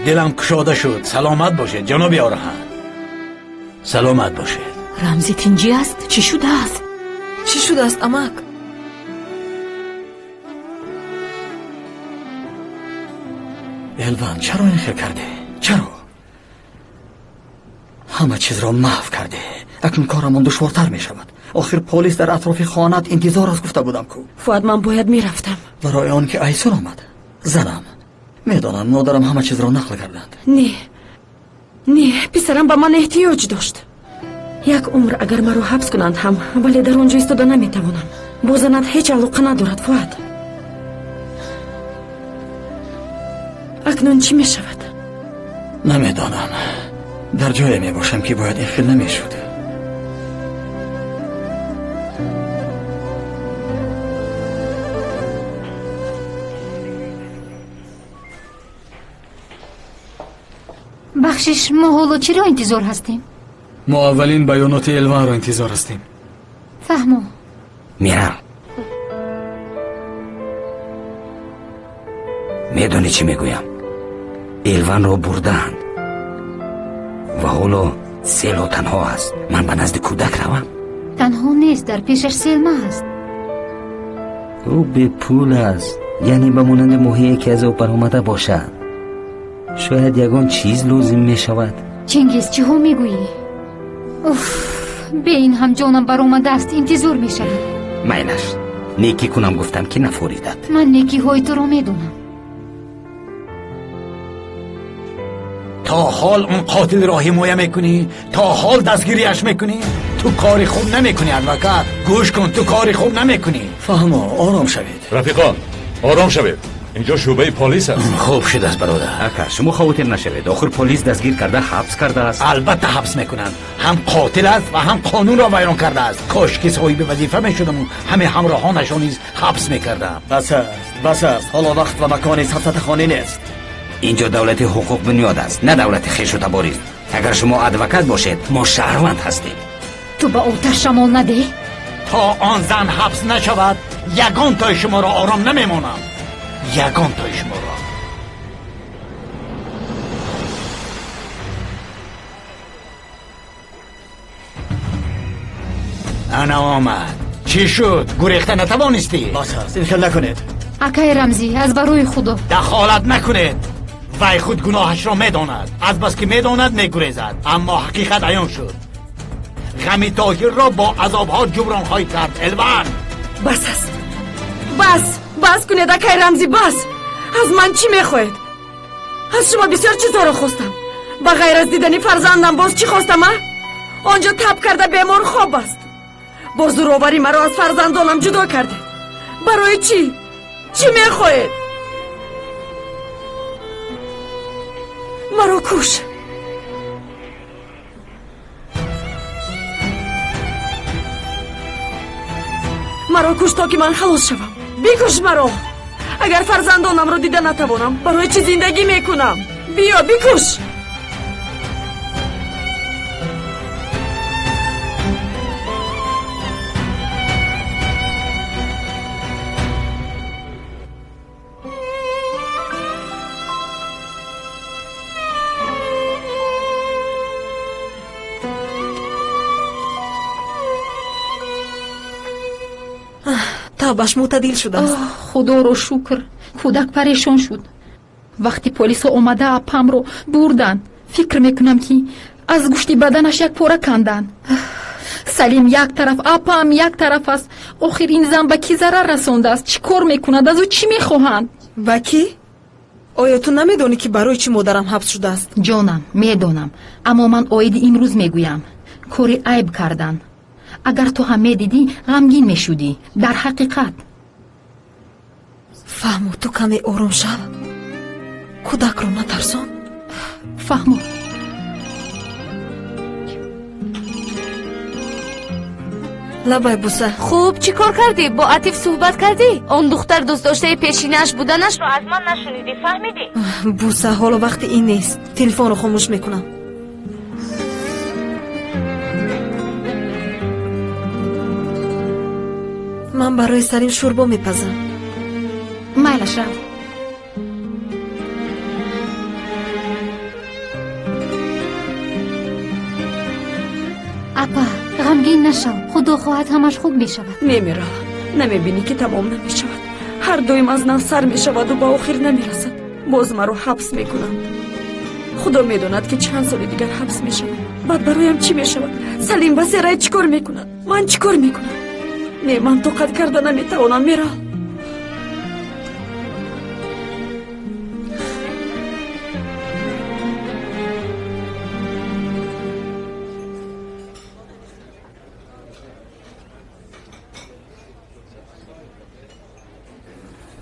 دلم کشاده شد. سلامت باشید جناب اورخان. سلامت باشید. رمزی تینجی است؟ چی شده است امک؟ الوان چرا این خیر کرده؟ چرا؟ همه چیز را محو کرده. اکنون کارمان دشوارتر می شود. آخر پلیس در اطراف خانت انتظار از گفته بودم کو. فؤاد من باید میرفتم. برای آن که ایسر آمد. زنم میدانم مادرم همه چیز را نقل کردند. نه پسرم به من احتیاج داشت. یک عمر اگر مرا حبس کنند هم ولی در آنجا ایستاده نمیتوانم. با زنت هیچ علاقه ندارد فؤاد. اکنون چی می شود؟ نمیدانم. در جایی می باشم که باید این خیل نمی شد. بخشش ما حالا چرا انتظار هستیم؟ ما اولین بیانات الوان را انتظار هستیم. فهمو میرم. میدونی چی میگویم؟ الوان رو بردند و حالا سیل و تنها است. من به نزد کودک روم؟ تنها نیست، در پیشش سلما است. او به پول است، یعنی به مانند ماهی که از او برآمده باشد. شاید یگان چیز لازم می شود. چنگیز چی ها میگویی؟ به این هم جانم برآمده است، انتظار می شود. مینش نیکی کنم گفتم که نفوریدد. من نیکی های تو را میدونم. تا حال اون قاتل را حمایت میکنی؟ تا حال دستگیریش میکنی؟ تو کاری خوب نمیکنی ادوکات. گوش کن، تو کاری خوب نمیکنی. فهمو آرام شوید. رفیقان آرام شوید، اینجا شعبه پلیس است. خوب شده است برادر. اکا شما خاطر نشوید، آخر پلیس دستگیر کرده حبس کرده است. البته حبس میکنن. هم قاتل است و هم قانون را ویران کرده است. کاش که صاحب وظیفه میشدم و همه همراهانش را نیز حبس میکردم. بس است حالا وقت و مکان سفت خانه نیست. اینجا دولت حقوق بنیاد است، نه دولت خیش و تباریز. اگر شما ادوکات باشید ما شهروند هستیم. تو با آتش شمال نده؟ تا آن زن حبس نشود یگان تای شما را آرام نمیمانم. یگان تای شما را. انا آمد. چی شد؟ گریخته نتوانستی؟ بس است، این نکنید. اکای رمزی از برای خدا دخالت نکنید. وی خود گناهش را میداند. از بس که میداند میگریزد، اما حقیقت عیان شد. غم طاهر را با عذابها جبران خواهید کرد. الوان بس است. بس کنید اکای رمزی، بس. از من چی میخواید؟ از شما بسیار چیزا را خواستم. با غیر از دیدنی فرزندم باز چی خواستم؟ آنجا تب کرده بیمار خواب است. با زورآوری مرا از فرزندانم جدا کرده. برای چی؟ چی میخواید؟ مرا کش. مرا کش تا که من خلاص شوم. بکش مرا. اگر فرزندانم رو دیده نتوانم برای چی زندگی میکنم؟ بیا بکش. تابش معتدل شده است. خدا رو شکر. کودک پریشان شد. وقتی پلیس اومده اپم رو بردن فکر میکنم که از گوشت بدنش یک پاره کندن. سلیم یک طرف، اپم یک طرف است. آخر این زن به کی ضرر رسونده است؟ چی کار میکند؟ از او چی میخواهند؟ و کی؟ آیا تو نمیدونی که برای چی مادرم حبس شده است؟ جانم میدونم، اما من آید امروز میگویم کاری عیب کردن. اگر تو هم میدیدی غمگین میشودی. در حقیقت فهمو تو کمی آروم شو. کودک رو نترسان. فهمو. لبای بوسه. خوب چی کار کردی؟ با عطیف صحبت کردی؟ اون دختر دوست داشته پیشینش بودنش رو از من نشنیدی؟ فهمیدی؟ بوسه حالا وقت این نیست. تلفن رو خاموش میکنم. من برای سلیم شوربا میپزم. مایلش رو. اپا غمگین نشو. خدا خواهد همش خوب میشود. نمیره. نمیبینی که تمام نمیشود؟ هر دویم از نم سر میشود و با آخر نمیرسد. باز مرا حبس میکنند. خدا میداند که چند سال دیگر حبس میشود. بعد برایم چی میشود؟ سلیم بس رای چیکار میکند؟ من چیکار میکنم؟ نه من طاقت کرده نمیتوانم. میره.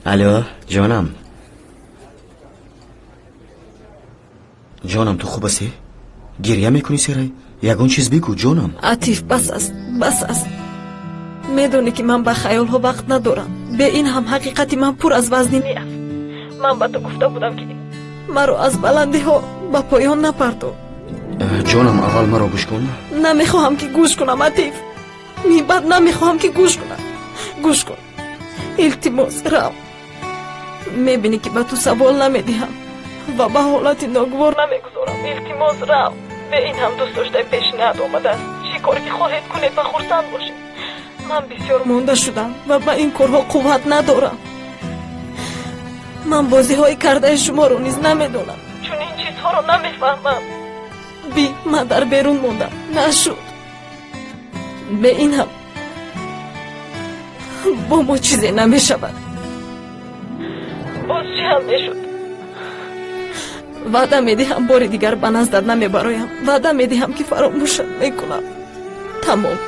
الو جانم تو خوب هستی؟ گریه میکنی سرای؟ یگان چیز بگو جانم. عطیف بس است. میدونی که من به خیال ها وقت ندارم. به این هم حقیقتی من پر از وزنی میرم. من با تو گفته بودم که مرا از بلندی ها ба поён напардо. ҷонам, аввал маро гӯш кун. намехоҳам ки гӯш кунам атиф. мибад намехоҳам ки гӯш кунам. гӯш кун. илтимос рав. мебинӣ ки ба ту савол намедиҳам ва ба ҳолати ногувор намегузорам. илтимос рав. به این هم دوست داشتم پیشنهاد آمده است. چی کاری که خواهید کنید و خرسند باشید. من بسیار مانده شدم و به این کارها قوت ندارم. من بازی های کرده شما رو نیز نمیدونم، چون این چیزها رو نمیفهمم. من در بیرون موندم، نشد. به این هم با ما چیزی نمیشود. باز چی هم میشد؟ وعده میدهم بار دیگر به نزدت نمیبرایم. وعده میدهم که فراموشت میکنم. تمام.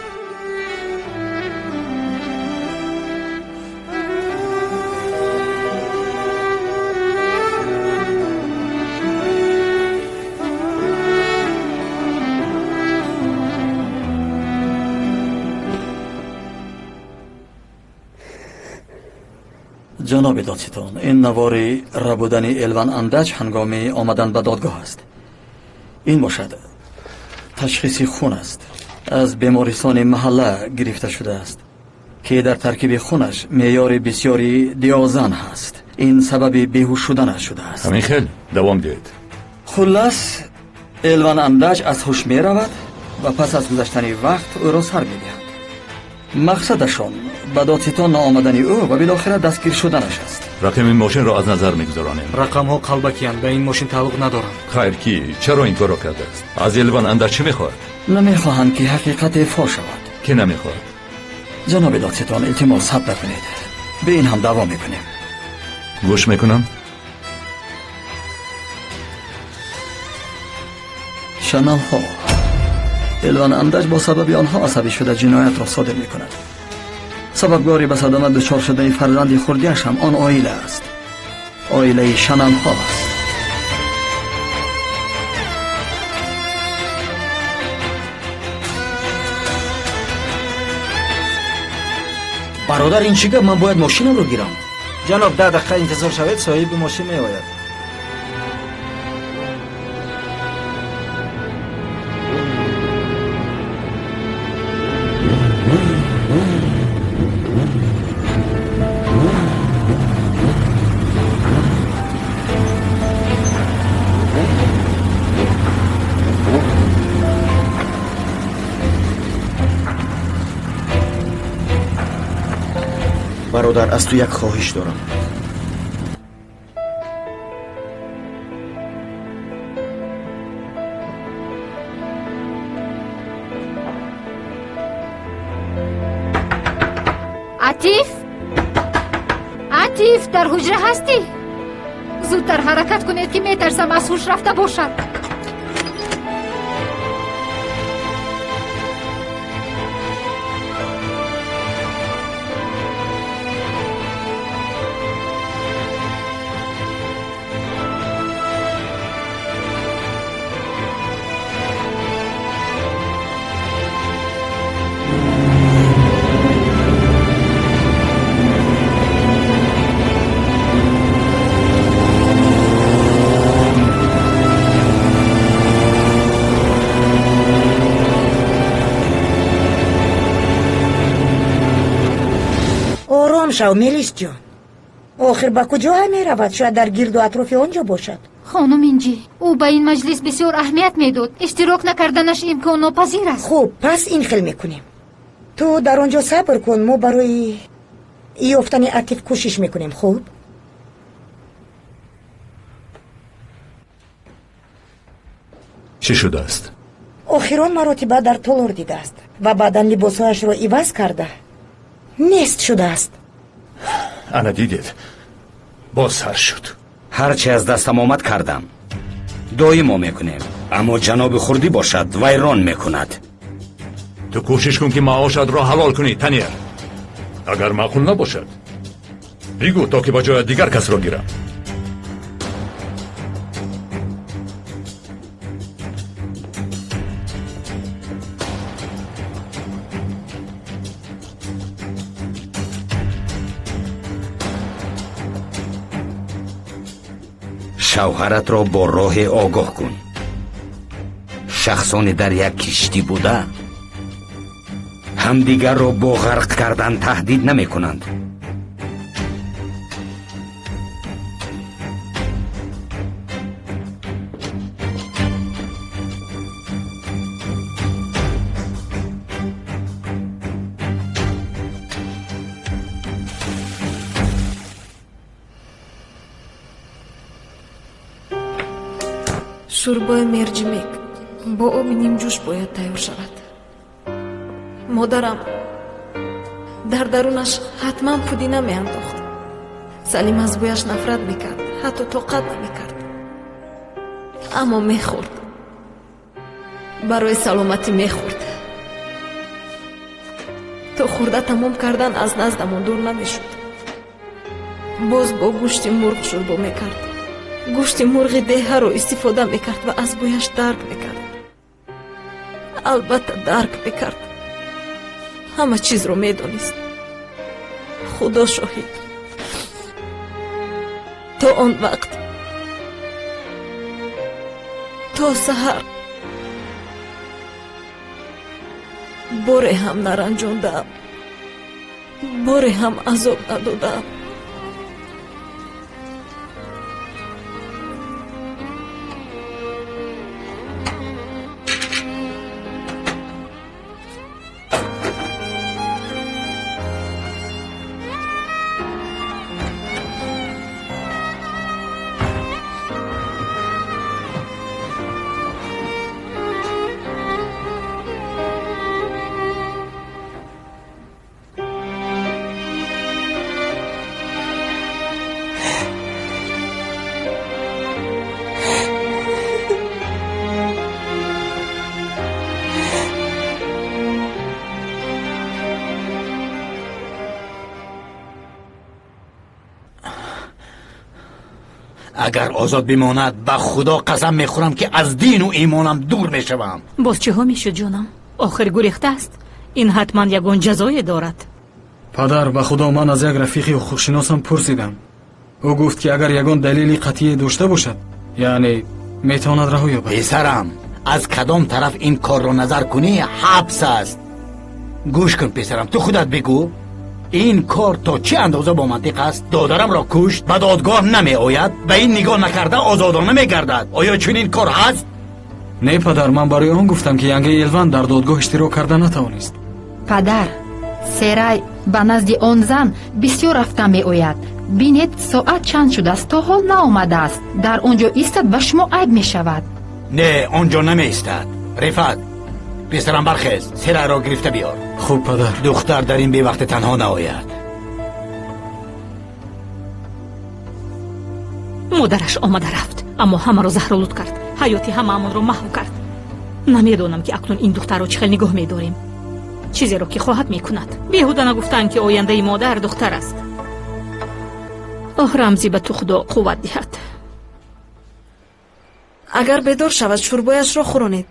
جناب دادستان، این نوار ربودن الوان اندج هنگام آمدن به دادگاه است. این باشد تشخیص خون است. از بیمارستان محله گرفته شده است که در ترکیب خونش معیار بسیاری دیازن هست. این سبب بیهوش شدن شده است. همین خیلی دوام دهید. خلاص الوان اندج از هوش می رود و پس از گذشتن وقت او را سر می دهد. مقصدشان به دادستان آمدن او و بالاخره دستگیر شدنش است. رقم این ماشین را از نظر میگذارانیم. رقم ها قلبکی‌اند، به این ماشین تعلق ندارند. خیر کی چرا این کار را کرده است؟ از الوان اندر چی میخواهد؟ نمیخواهند که حقیقت افشا شود. کی نمیخواهد؟ جناب دادستان التماس صبر کنید. به این هم دعوا میکنیم. گوش میکنم. شنل ها الوان اندج با سبب آنها عصبی شده جنایت را صادر میکند. سببگاری به صدمه دچار شده فرزند خردیش هم آن عائله است. عائله شنل ها است. برادر این چیگه؟ من باید ماشینم رو گیرم. جناب 10 دقیقه انتظار شوید، صاحب ماشین می آید. برادر از تو یک خواهش دارم. عطیف در حجره هستی؟ زودتر حرکت کنید که میترسم از هوش رفته باشد. شو ملیس جان، آخر با کجا می رود؟ شاید در گرد و اطراف آنجا باشد. خانم اینجی او به این مجلس بسیار اهمیت میداد. اشتراک نکردنش امکان ناپذیر است. خوب پس این خیل میکنیم. تو در آنجا صبر کن، ما برای یافتن عطیف کوشش میکنیم. خوب چی شده است؟ آخران مراتبه در تالار دیده است و بعدا لباسهایش را عوض کرده نیست شده است. انا دیدید باز سر شد. هرچی از دستم آمد کردم. دایم ما میکنیم، اما جناب خردی باشد ویران میکند. تو کوشش کن که معاشت را حلال کنی تنیر. اگر معقول نباشد بگو تا که با جای دیگر کس را گیرم. шавҳаратро бо роҳе огоҳ кун. шахсоне дар як киштӣ буда ҳамдигарро бо ғарқ кардан таҳдид намекунанд. шӯрбои мерҷимек бо оби нимҷӯш бояд тайёр шавад. модарам дар дарунаш ҳатман пудина меандохт. салим аз бӯяш нафрат мекард, ҳатто тоқат намекард. аммо мехӯрд. барои саломатӣ мехӯрд. то хӯрда тамом кардан аз наздамон дур намешуд. боз бо гӯшти мурғ шӯрбо мекард. гӯшти мурғи деҳаро истифода мекард ва аз бӯяш дарк мекард. албатта дарк мекард. ҳама чизро медонист. худо шоҳид. то он вақт, то саҳар боре ҳам наранҷондаам, боре ҳам азоб надодаам. اگر آزاد بماند با خدا قسم میخورم که از دین و ایمانم دور میشوم. باز چه ها میشد جانم؟ آخر گریخته است. این حتما یگان جزای دارد. پدر به خدا من از یک رفیقی حقوقشناسم پرسیدم. او گفت که اگر یگان دلیلی قطعی داشته باشد یعنی میتواند رها یابد. پسرم از کدام طرف این کار رو نظر کنی حبس است. گوش کن پسرم، تو خودت بگو این کار تا چه اندازه با منطق است؟ دادرم را کشت به دادگاه نمی آید، به این نگاه نکرده آزادانه می گردد. آیا چون این کار هست؟ نه پدر، من برای آن گفتم که ینگه ایلوان در دادگاه اشتراک کرده نتوانست. پدر، سرای به نزد آن زن بسیار رفته می آید. بینید ساعت چند شده است تا حال نآمده است. در آنجا ایستد و شما عیب می شود. نه آنجا نمی ایستد. رفت پسرم برخیز، سرای را گرفته بیار. خوب پدر. دختر در این به وقت تنها نآید. مادرش آمده رفت اما همه را زهرآلود کرد. حیاتی همه‌مان را محو کرد. نمیدانم که اکنون این دختر را چه نگاه می‌داریم. چیزی را که خواهد می‌کند. بیهوده نگفتند که آینده مادر دختر است. رمزی به تو خدا قوت دهد. اگر بدور شود شوربایش را خورانید.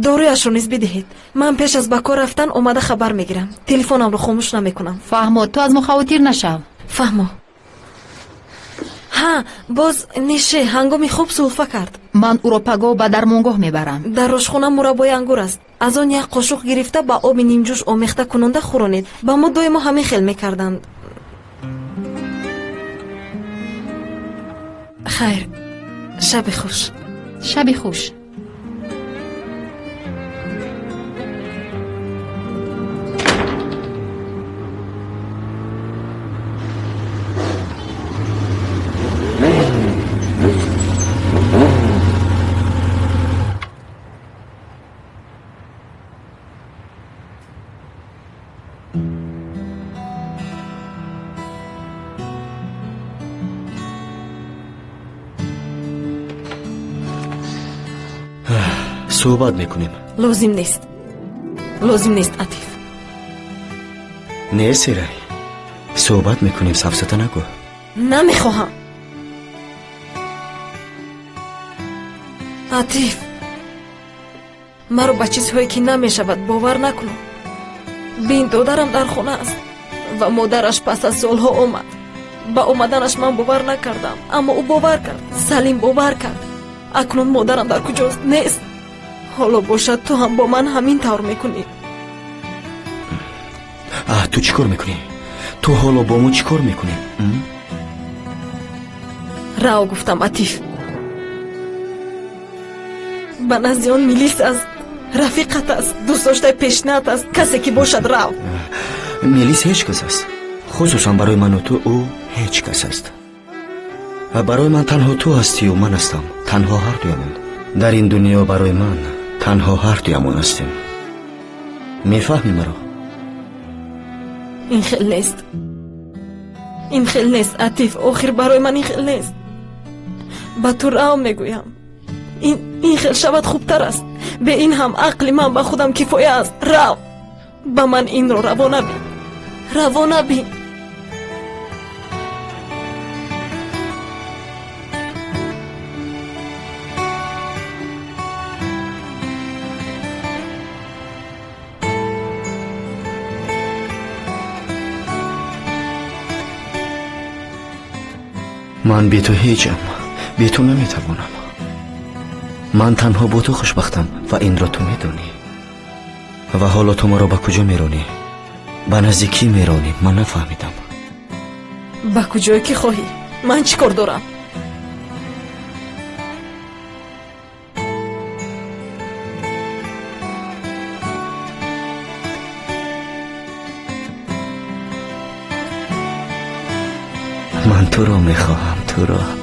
دارویش را نیز بدهید. من پیش از به کار رفتن آمده خبر میگیرم. تلفنم رو خاموش نمیکنم. فهمو، تو از مخاطر نشو. فهمو. ها، باز نیشه هنگامی خوب سلفه کرد. من او را پگاه به درمانگاه میبرم. در روشخانه مربای انگور است. از آن یک قاشق گرفته با آب نیمجوش آمیخته کننده خورانید. با ما دوی ما همه خیل میکردند. خیر، شب خوش. شب خوش. صحبت میکنیم. لازم نیست. لازم نیست عطیف. نه سرای، صحبت میکنیم، سفسطه نگو. نمیخواهم. عطیف، مرا به چیزهایی که نمیشود باور نکنم. بین دادرم در خانه است و مادرش پس از سالها آمد. ба омаданаш ман бовар накардам, аммо ӯ бовар кард. Салим бовар кард. акнун модарам дар куҷост? Нест. ҳоло бошад ту ҳам бо ман ҳамин тавр мекунӣ. ту чӣ кор мекунӣ? ту ҳоло бо мо чӣ кор мекунӣ? рав гуфтам атиф. ба назди он милис аст, рафиқат аст, дӯстдоштаи пешниҳат аст, касе ки бошад рав. мелис ҳеҷ кас аст. хусусан барои ману ту ӯ ҳеҷ кас аст. барои ман танҳо ту ҳастию ман ҳастам. танҳо ҳардуямон дар ин дунё. барои ман танҳо ҳардуямон ҳастем. мефаҳмӣ маро? ин хел нест. ин хел нест атиф. охир барои ман ин хел нест. ба ту рав мегӯям. ин хел шавад хубтар аст. бе ин ҳам ақли ман ба худам кифоя аст. рав. ба ман инро равона бин. равона бин. ман бе ту ҳеҷам. бе ту наметавонам. ман танҳо бо ту хушбахтам ва инро ту медонӣ. ва ҳоло ту маро ба куҷо меронӣ? ба назди кӣ меронӣ? ман нафаҳмидам. ба куҷое ки хоҳӣ. ман чӣ кор дорам? ман туро мехоҳам. туро.